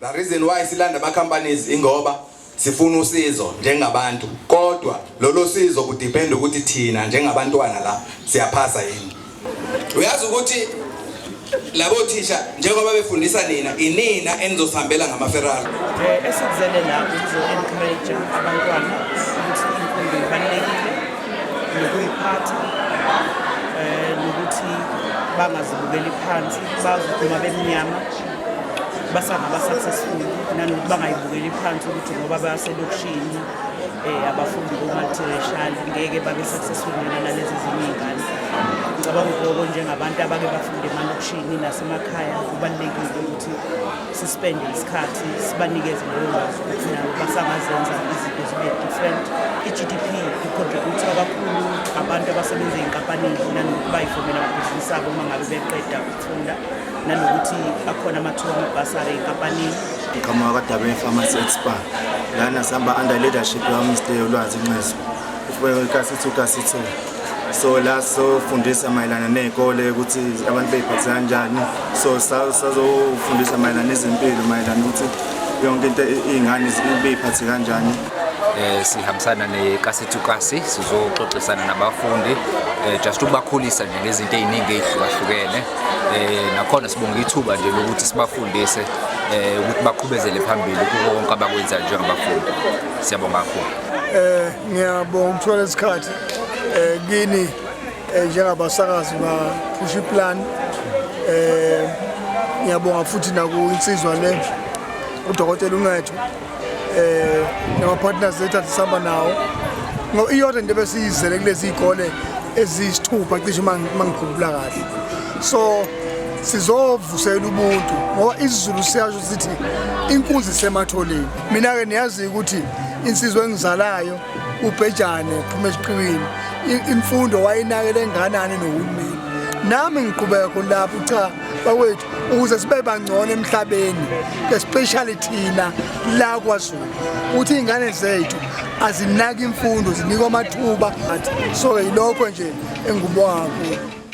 The reason why silanda ama companies ingoba sifuna usizo njengabantu kodwa lolo sizo kudepend ukuthi thina njengabantwana la siyaphasa yini. Uyazi ukuthi labo thisha njengoba befundisa inina enizosihambela ngamaferrari. Esizele la ukuzo encourage abantwana ukuthi imfundo ibalulekile nokuyiphatha nokuthi bangazibukeli phansi bazoduma bemnyama basangaba successful nanokuthi bangayibukeli phansi ukuthi ngoba bayaselokishini abafundi bo-multiracial ngeke babe successful nalezi ezinye iy'ngane. Ngicabanga ukoko njengabantu abake bafunda emalokishini nasemakhaya kubalulekile ukuthi sispende isikhathi sibanikeze leyo lwazi ukuthi nabo basangazenza izinto zibe different. I-GDP icontribute kakhulu abantu abasebenza ey'nkampanini nanokuthi bayifomela amabhizinisi abo uma ngabe beqeda ukufunda nanokuthi akhona amathuba amabhasari ey'nkampanini. Igama wakadabe Pharmacy Expert lana sihamba under leadership yaMr. Ulwazi Ncezo ufike kaSithu. So la sofundisa mayelana nezikole ukuthi abantu beyiphatha kanjani. So sazofundisa mayelana nezempilo mayelana ukuthi yonke into izingane zibeyiphatha kanjani. Sihambisana neK2K sizoxoxisana nabafundi just ukubakhulisa nje ngezinto eziningi ezihlukahlukene. Nakhona sibonga ithuba nje lokuthi sibafundise ukuthi baqhubezele phambili kuko konke abakwenza njengabafundi. Siyabonga kakhulu. Ngiyabonga ukuthola isikhathi kini njengabasakazi ba Iplani. Ngiyabonga futhi naku insizwa le uDokotela uNcetho nama-partners zethu sihamba nawo. Iyodwa into besiyizele kulezi izikole eziyisithupha cishe mangikhumbula kahle. So sizovusela ubuntu ngoba isiZulu siyasho sithi inkunzi isematholeni. Mina-ke niyazi ukuthi insizwa engizalayo uBhejane phuma esiqiwini imfundo wayinakele enganani nohulumeni. Nami ngiqhubeka kulapho cha bawethu ukuze sibe bangcono emhlabeni especially thina la kwaZulu uthi izingane zethu azinaki imfundo zinikwa amathuba. So yilokho nje engikubonga kakhulu.